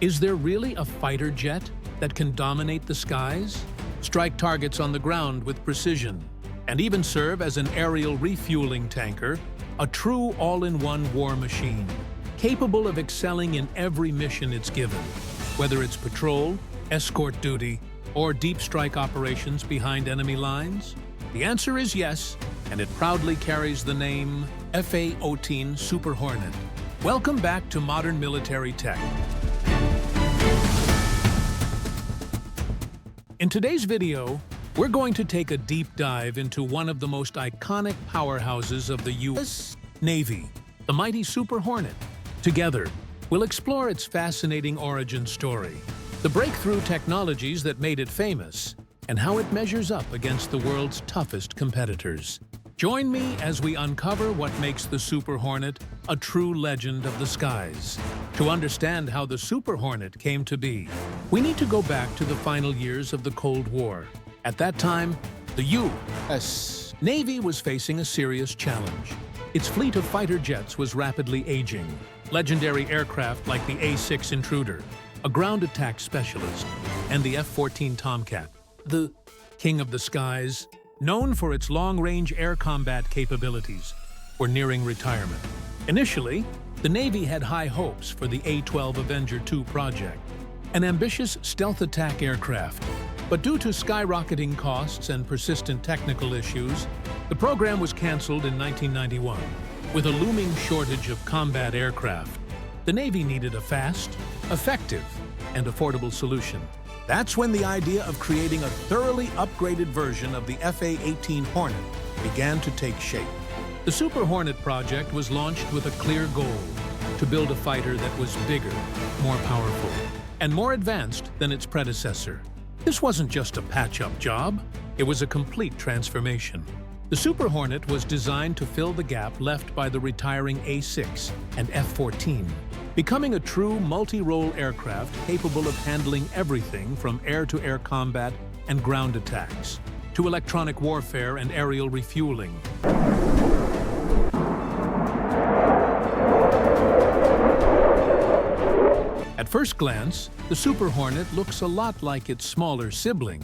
Is there really a fighter jet that can dominate the skies, strike targets on the ground with precision, and even serve as an aerial refueling tanker, a true all-in-one war machine, capable of excelling in every mission it's given, whether it's patrol, escort duty, or deep strike operations behind enemy lines? The answer is yes, and it proudly carries the name F-18 Super Hornet. Welcome back to Modern Military Tech. In today's video, we're going to take a deep dive into one of the most iconic powerhouses of the U.S. Navy, the mighty Super Hornet. Together, we'll explore its fascinating origin story, the breakthrough technologies that made it famous, and how it measures up against the world's toughest competitors. Join me as we uncover what makes the Super Hornet a true legend of the skies. To understand how the Super Hornet came to be, we need to go back to the final years of the Cold War. At that time, the U.S. Navy was facing a serious challenge. Its fleet of fighter jets was rapidly aging. Legendary aircraft like the A-6 Intruder, a ground attack specialist, and the F-14 Tomcat, the king of the skies, known for its long-range air combat capabilities, were nearing retirement. Initially, the Navy had high hopes for the A-12 Avenger II project, an ambitious stealth attack aircraft. But due to skyrocketing costs and persistent technical issues, the program was canceled in 1991. With a looming shortage of combat aircraft, the Navy needed a fast, effective, and affordable solution. That's when the idea of creating a thoroughly upgraded version of the F-18 Hornet began to take shape. The Super Hornet project was launched with a clear goal: to build a fighter that was bigger, more powerful, and more advanced than its predecessor. This wasn't just a patch-up job, it was a complete transformation. The Super Hornet was designed to fill the gap left by the retiring A-6 and F-14, becoming a true multi-role aircraft capable of handling everything from air-to-air combat and ground attacks to electronic warfare and aerial refueling. At first glance, the Super Hornet looks a lot like its smaller sibling,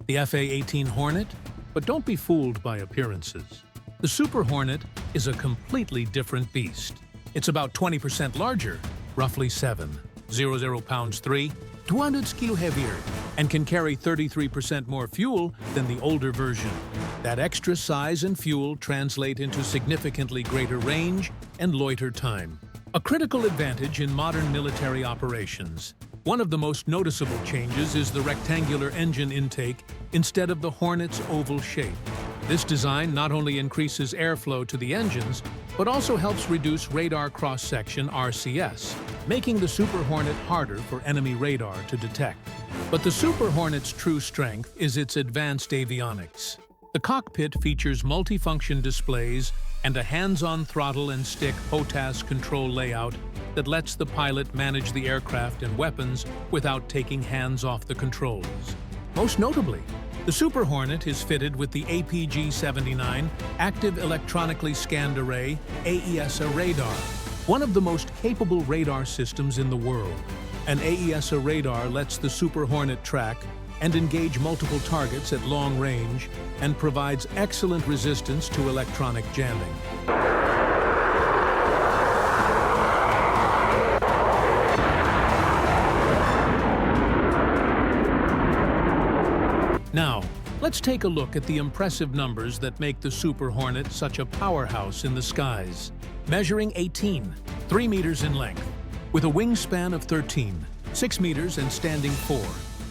the F-18 Hornet, but don't be fooled by appearances. The Super Hornet is a completely different beast. It's about 20% larger, roughly 700 pounds 200 kg heavier, and can carry 33% more fuel than the older version. That extra size and fuel translate into significantly greater range and loiter time, a critical advantage in modern military operations. One of the most noticeable changes is the rectangular engine intake instead of the Hornet's oval shape. This design not only increases airflow to the engines, but also helps reduce radar cross-section (RCS), making the Super Hornet harder for enemy radar to detect. But the Super Hornet's true strength is its advanced avionics. The cockpit features multifunction displays and a hands-on throttle and stick HOTAS control layout that lets the pilot manage the aircraft and weapons without taking hands off the controls. Most notably, the Super Hornet is fitted with the APG-79 Active Electronically Scanned Array AESA radar, one of the most capable radar systems in the world. An AESA radar lets the Super Hornet track and engage multiple targets at long range and provides excellent resistance to electronic jamming. Now, let's take a look at the impressive numbers that make the Super Hornet such a powerhouse in the skies. Measuring 18, 3 meters in length, with a wingspan of 13, 6 meters and standing 4,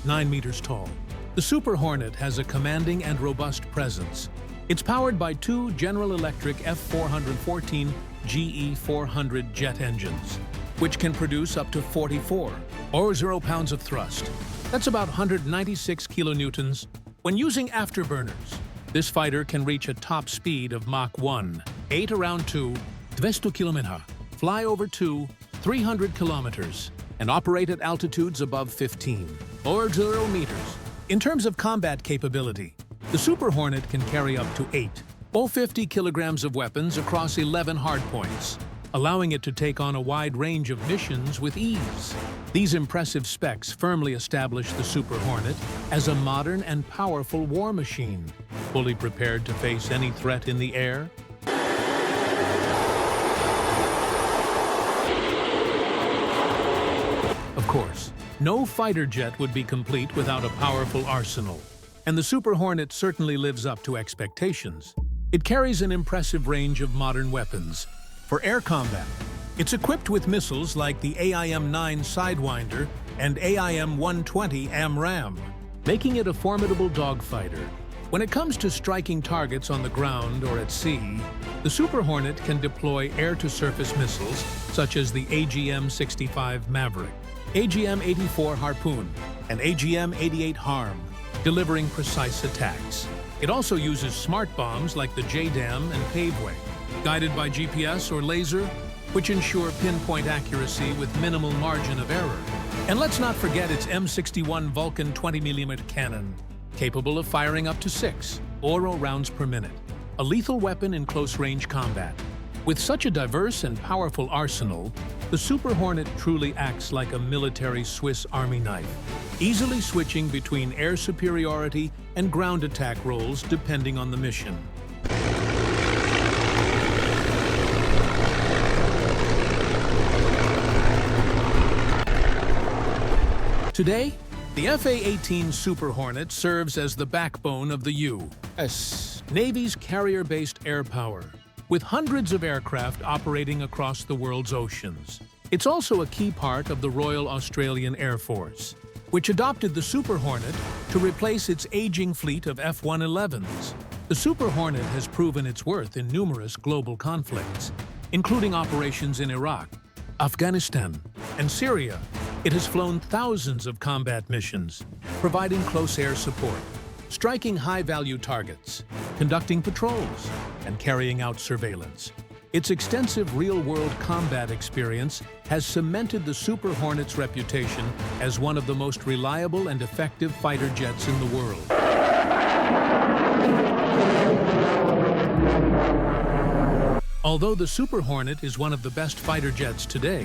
9 meters tall. The Super Hornet has a commanding and robust presence. It's powered by two General Electric F-414 GE400 jet engines, which can produce up to 44 or 0 pounds of thrust. That's about 196 kilonewtons. When using afterburners, this fighter can reach a top speed of Mach 1, 8 around 2, 200 km, fly over 2, 300 kilometers, and operate at altitudes above 15 or 0 meters. In terms of combat capability, the Super Hornet can carry up to 8 or 50 kilograms of weapons across 11 hardpoints, allowing it to take on a wide range of missions with ease. These impressive specs firmly establish the Super Hornet as a modern and powerful war machine, fully prepared to face any threat in the air. Of course, no fighter jet would be complete without a powerful arsenal, and the Super Hornet certainly lives up to expectations. It carries an impressive range of modern weapons. For air combat, it's equipped with missiles like the AIM-9 Sidewinder and AIM-120 AMRAAM, making it a formidable dogfighter. When it comes to striking targets on the ground or at sea, the Super Hornet can deploy air-to-surface missiles such as the AGM-65 Maverick, AGM-84 Harpoon, and AGM-88 Harm, delivering precise attacks. It also uses smart bombs like the JDAM and Paveway, guided by GPS or laser, which ensure pinpoint accuracy with minimal margin of error. And let's not forget its M61 Vulcan 20mm cannon, capable of firing up to 6 Oro rounds per minute, a lethal weapon in close-range combat. With such a diverse and powerful arsenal, the Super Hornet truly acts like a military Swiss Army knife, easily switching between air superiority and ground attack roles depending on the mission. Today, the A-18 Super Hornet serves as the backbone of the U.S. Navy's carrier-based air power, with hundreds of aircraft operating across the world's oceans. It's also a key part of the Royal Australian Air Force, which adopted the Super Hornet to replace its aging fleet of F-111s. The Super Hornet has proven its worth in numerous global conflicts, including operations in Iraq, Afghanistan, and Syria. It has flown thousands of combat missions, providing close air support, striking high-value targets, conducting patrols, and carrying out surveillance. Its extensive real-world combat experience has cemented the Super Hornet's reputation as one of the most reliable and effective fighter jets in the world. Although the Super Hornet is one of the best fighter jets today,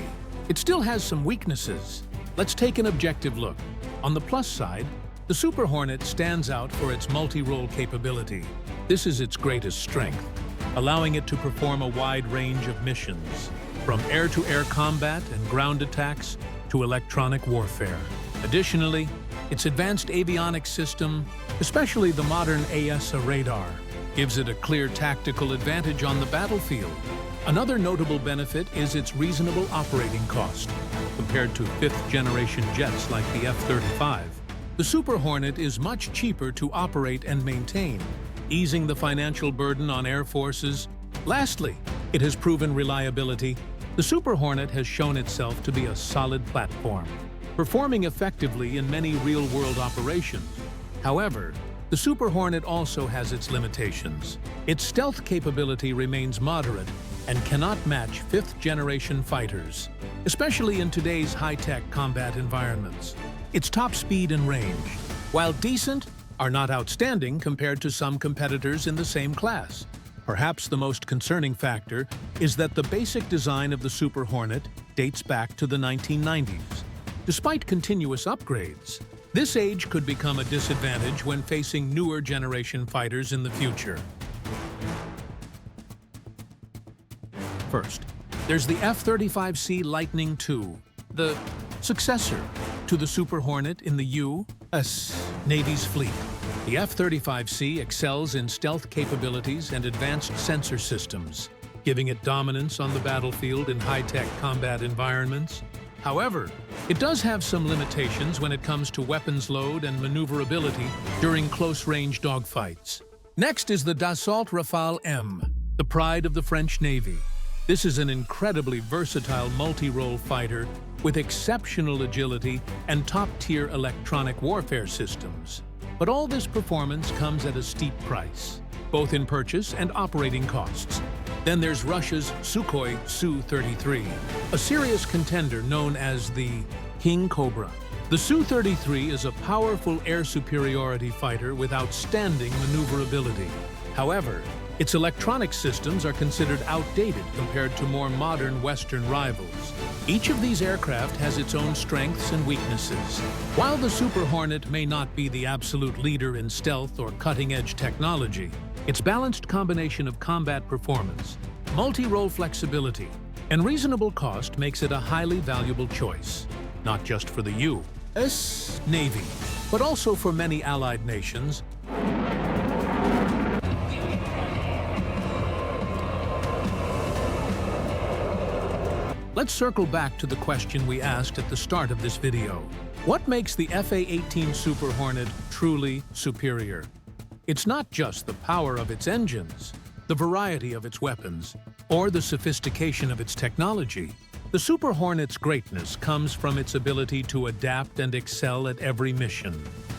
it still has some weaknesses. Let's take an objective look. On the plus side, the Super Hornet stands out for its multi-role capability. This is its greatest strength, allowing it to perform a wide range of missions, from air-to-air combat and ground attacks to electronic warfare. Additionally, its advanced avionics system, especially the modern AESA radar, gives it a clear tactical advantage on the battlefield. Another notable benefit is its reasonable operating cost. Compared to fifth-generation jets like the F-35, the Super Hornet is much cheaper to operate and maintain, easing the financial burden on air forces. Lastly, it has proven reliability. The Super Hornet has shown itself to be a solid platform, performing effectively in many real-world operations. However, the Super Hornet also has its limitations. Its stealth capability remains moderate and cannot match fifth-generation fighters, especially in today's high-tech combat environments. Its top speed and range, while decent, are not outstanding compared to some competitors in the same class. Perhaps the most concerning factor is that the basic design of the Super Hornet dates back to the 1990s. Despite continuous upgrades, this age could become a disadvantage when facing newer generation fighters in the future. First, there's the F-35C Lightning II, the successor to the Super Hornet in the U.S. Navy's fleet. The F-35C excels in stealth capabilities and advanced sensor systems, giving it dominance on the battlefield in high-tech combat environments. However, it does have some limitations when it comes to weapons load and maneuverability during close-range dogfights. Next is the Dassault Rafale M, the pride of the French Navy. This is an incredibly versatile multi-role fighter with exceptional agility and top-tier electronic warfare systems. But all this performance comes at a steep price, both in purchase and operating costs. Then there's Russia's Sukhoi Su-33, a serious contender known as the King Cobra. The Su-33 is a powerful air superiority fighter with outstanding maneuverability. However, Its electronic systems are considered outdated compared to more modern Western rivals. Each of these aircraft has its own strengths and weaknesses. While the Super Hornet may not be the absolute leader in stealth or cutting-edge technology, its balanced combination of combat performance, multi-role flexibility, and reasonable cost makes it a highly valuable choice, not just for the U.S. Navy, but also for many allied nations. Let's circle back to the question we asked at the start of this video. What makes the F-18 Super Hornet truly superior? It's not just the power of its engines, the variety of its weapons, or the sophistication of its technology. The Super Hornet's greatness comes from its ability to adapt and excel at every mission,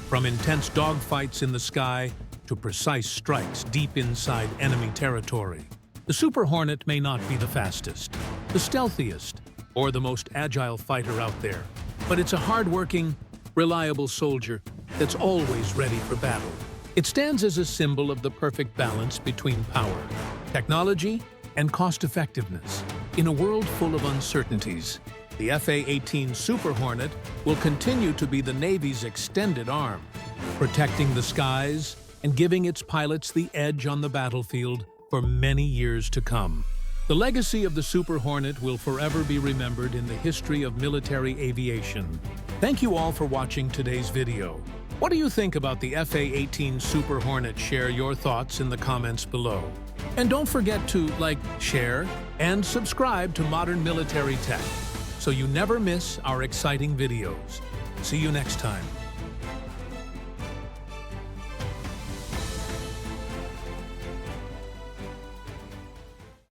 from intense dogfights in the sky to precise strikes deep inside enemy territory. The Super Hornet may not be the fastest, the stealthiest, or the most agile fighter out there, but it's a hard-working, reliable soldier that's always ready for battle. It stands as a symbol of the perfect balance between power, technology, and cost-effectiveness. In a world full of uncertainties, the F-18 Super Hornet will continue to be the Navy's extended arm, protecting the skies and giving its pilots the edge on the battlefield for many years to come. The legacy of the Super Hornet will forever be remembered in the history of military aviation. Thank you all for watching today's video. What do you think about the F-18 Super Hornet? Share your thoughts in the comments below. And don't forget to like, share, and subscribe to Modern Military Tech so you never miss our exciting videos. See you next time.